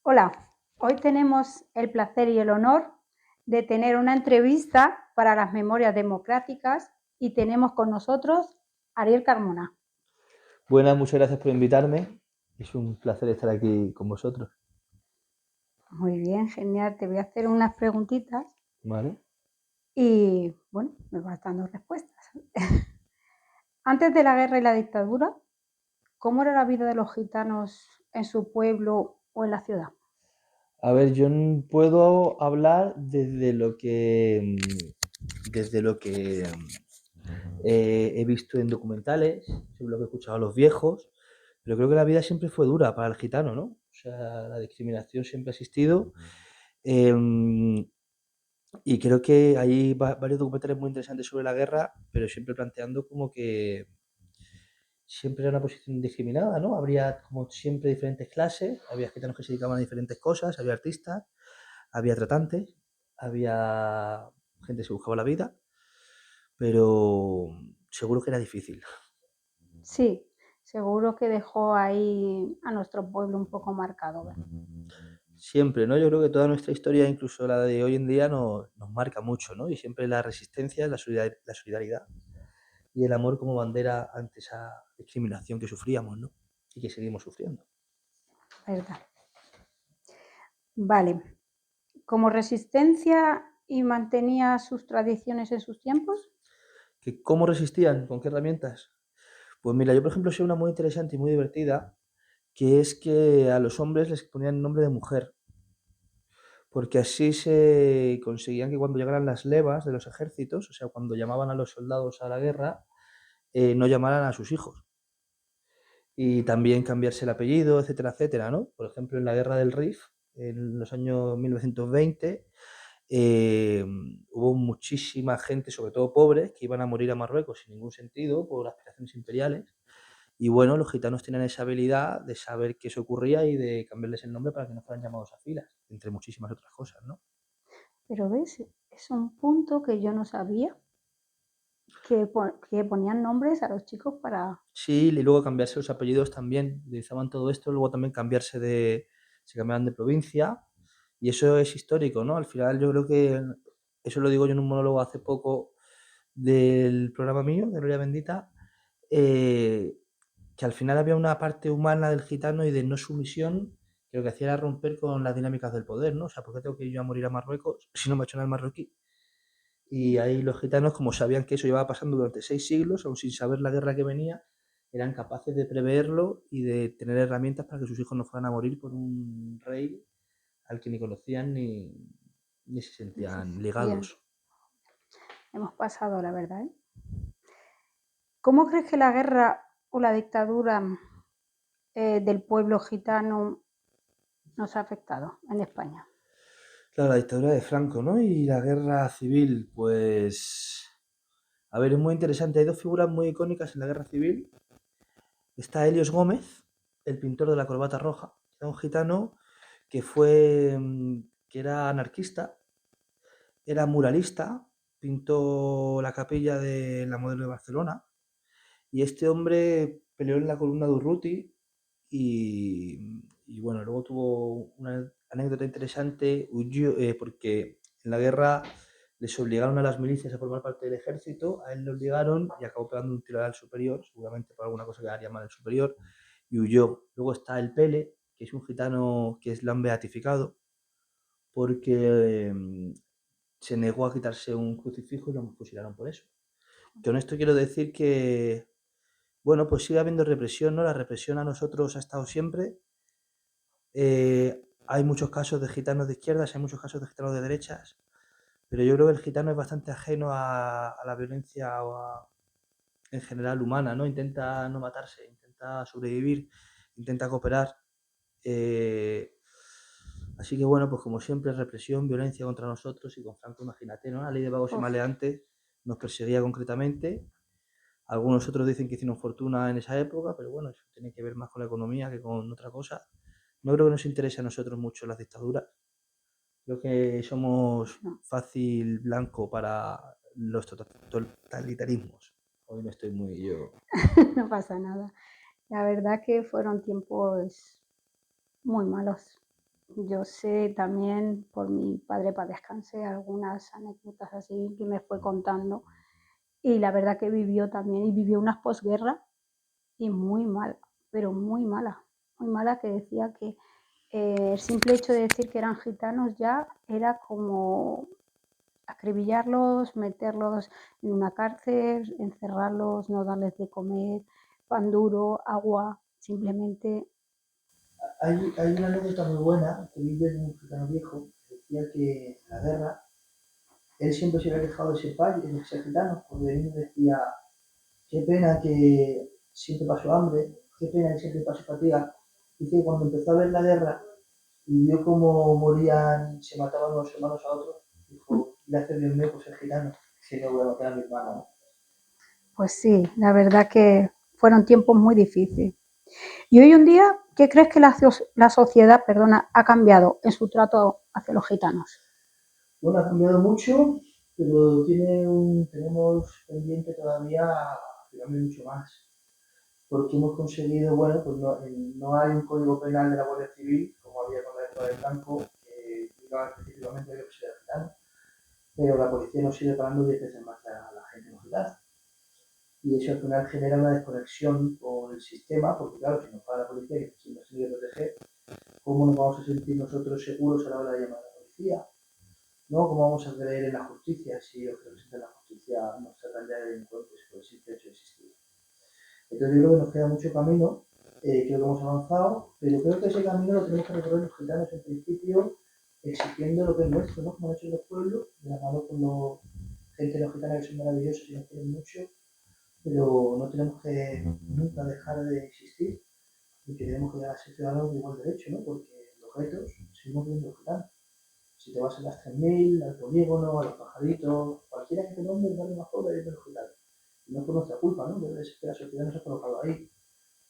Hola, hoy tenemos el placer y el honor de tener una entrevista para las Memorias Democráticas y tenemos con nosotros a Ariel Carmona. Buenas, muchas gracias por invitarme. Es un placer estar aquí con vosotros. Muy bien, genial. Te voy a hacer unas preguntitas ¿Vale? y, bueno, me vas dando respuestas. Antes de la guerra y la dictadura, ¿cómo era la vida de los gitanos en su pueblo o en la ciudad? A ver, yo puedo hablar desde lo que he visto en documentales, sobre lo que he escuchado a los viejos, pero creo que la vida siempre fue dura para el gitano, ¿no? O sea, la discriminación siempre ha existido. eh, y creo que hay varios documentales muy interesantes sobre la guerra, pero siempre planteando como que siempre era una posición discriminada, ¿no? Habría como siempre diferentes clases, había gitanos que se dedicaban a diferentes cosas, había artistas, había tratantes, había gente que se buscaba la vida, pero seguro que era difícil. Sí, seguro que dejó ahí a nuestro pueblo un poco marcado, ¿verdad? Siempre, ¿no? Yo creo que toda nuestra historia, incluso la de hoy en día, nos marca mucho, ¿no? Y siempre la resistencia, la solidaridad y el amor como bandera ante esa discriminación que sufríamos, ¿no? Y que seguimos sufriendo. ¿Verdad? Vale. ¿Como resistencia y mantenía sus tradiciones en sus tiempos? ¿Que ¿Cómo resistían? ¿Con qué herramientas? Pues mira, yo por ejemplo sé una muy interesante y muy divertida, que es que a los hombres les ponían nombre de mujer, porque así se conseguían que cuando llegaran las levas de los ejércitos, o sea, cuando llamaban a los soldados a la guerra, no llamaran a sus hijos. Y también cambiarse el apellido, etcétera, etcétera, ¿no? Por ejemplo, en la guerra del Rif, en los años 1920, eh, hubo muchísima gente, sobre todo pobres, que iban a morir a Marruecos sin ningún sentido por aspiraciones imperiales. Y bueno, los gitanos tienen esa habilidad de saber qué se ocurría y de cambiarles el nombre para que no fueran llamados a filas, entre muchísimas otras cosas, ¿no? Pero ves, es un punto que yo no sabía, que ponían nombres a los chicos para... Sí, y luego cambiarse los apellidos también, utilizaban todo esto, luego también se cambiaban de provincia, y eso es histórico, ¿no? Al final yo creo que, eso lo digo yo en un monólogo hace poco del programa mío, de Gloria Bendita, eh, que al final había una parte humana del gitano y de no sumisión que lo que hacía era romper con las dinámicas del poder, ¿no? O sea, ¿por qué tengo que ir yo a morir a Marruecos si no me ha hecho nada el marroquí? Y ahí los gitanos, como sabían que eso llevaba pasando durante 6 siglos, aún sin saber la guerra que venía, eran capaces de preverlo y de tener herramientas para que sus hijos no fueran a morir por un rey al que ni conocían ni se sentían Bien, ligados. hemos pasado, la verdad, ¿eh? ¿Cómo crees que la guerra o la dictadura del pueblo gitano nos ha afectado en España? Claro, la dictadura de Franco, ¿no? Y la guerra civil, pues... A ver, es muy interesante. Hay dos figuras muy icónicas en la guerra civil. Está Helios Gómez, el pintor de la corbata roja. Era un gitano que era anarquista, era muralista, pintó la capilla de la Modelo de Barcelona. Y este hombre peleó en la columna de Urruti y bueno, luego tuvo una anécdota interesante, huyó, porque en la guerra les obligaron a las milicias a formar parte del ejército, a él le obligaron y acabó pegando un tiro al superior, seguramente por alguna cosa que haría mal el superior, y huyó. Luego está el Pele, que es un gitano que lo han beatificado, porque se negó a quitarse un crucifijo y lo fusilaron por eso. Con esto quiero decir que, bueno, pues sigue habiendo represión, ¿no? La represión a nosotros ha estado siempre. Hay muchos casos de gitanos de izquierdas, hay muchos casos de gitanos de derechas, pero yo creo que el gitano es bastante ajeno a la violencia en general humana, ¿no? Intenta no matarse, intenta sobrevivir, intenta cooperar. Eh, Así que bueno, pues como siempre, represión, violencia contra nosotros y con Franco, imagínate, ¿no? La ley de vagos y Uf, maleantes nos perseguía concretamente. Algunos otros dicen que hicieron fortuna en esa época, pero bueno, eso tiene que ver más con la economía que con otra cosa. No creo que nos interese a nosotros mucho las dictaduras. Creo que somos no, fácil blanco para los totalitarismos. Hoy no estoy muy yo. no pasa nada. La verdad que fueron tiempos muy malos. yo sé también por mi padre para descanse algunas anécdotas así que me fue contando y la verdad que vivió también y vivió unas posguerras y muy mala, pero muy mala que decía que el simple hecho de decir que eran gitanos ya era como acribillarlos, meterlos en una cárcel, encerrarlos, no darles de comer, pan duro, agua, simplemente. Hay una anécdota muy buena que vive de un gitano viejo que decía que en la guerra él siempre se había quejado de ese país, de ese gitano, porque de niño decía, qué pena que siempre paso hambre, qué pena que siempre paso fatiga. Dice que cuando empezó a ver la guerra y vio cómo morían, se mataban unos hermanos a otros, dijo, gracias Dios mío por ser gitano, que no voy a matar a mi hermano, ¿no? Pues sí, la verdad que fueron tiempos muy difíciles. Y hoy en día, ¿qué crees que la sociedad, perdona, ha cambiado en su trato hacia los gitanos? Bueno, ha cambiado mucho, pero tenemos pendiente todavía que cambie mucho más. Porque hemos conseguido, bueno, pues no hay un código penal de la Guardia Civil, como había con la época del Franco, que implicaba específicamente que se era gitano, pero la policía nos sigue pagando 10 veces más a la gente no gitana. Y eso al final genera una desconexión con el sistema, porque claro, si nos paga la policía, que si nos tiene que proteger, ¿cómo nos vamos a sentir nosotros seguros a la hora de llamar a la policía? ¿No? ¿Cómo vamos a creer en la justicia si los que representan la justicia nos tratan ya de delincuentes por el simple hecho de existir? Entonces yo creo que nos queda mucho camino, creo que hemos avanzado, pero creo que ese camino lo tenemos que recorrer los gitanos en principio, exigiendo lo que es nuestro, ¿no? Como han hecho los pueblos, de la mano con gente no gitana que son maravillosos y nos quieren mucho, pero no tenemos que nunca dejar de existir y que tenemos que llegar a ser ciudadanos de igual derecho, ¿no? Porque los retos seguimos viendo gitanos. Si te vas a las 3000, al polígono, a los pajaritos, cualquiera que te nombre, dale más pobre de los gitanos. Y no es por nuestra culpa, ¿no? Pero es que la sociedad nos ha colocado ahí.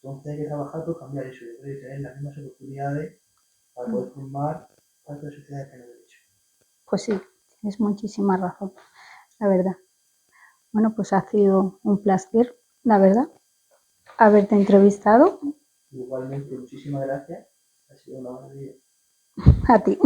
Entonces hay que trabajar por cambiar eso, yo creo, y tener las mismas oportunidades para poder formar parte de la sociedad de pleno derecho. Pues sí, tienes muchísima razón, la verdad. Bueno, pues ha sido un placer, la verdad, haberte entrevistado. Igualmente, muchísimas gracias. Ha sido una maravilla. A ti.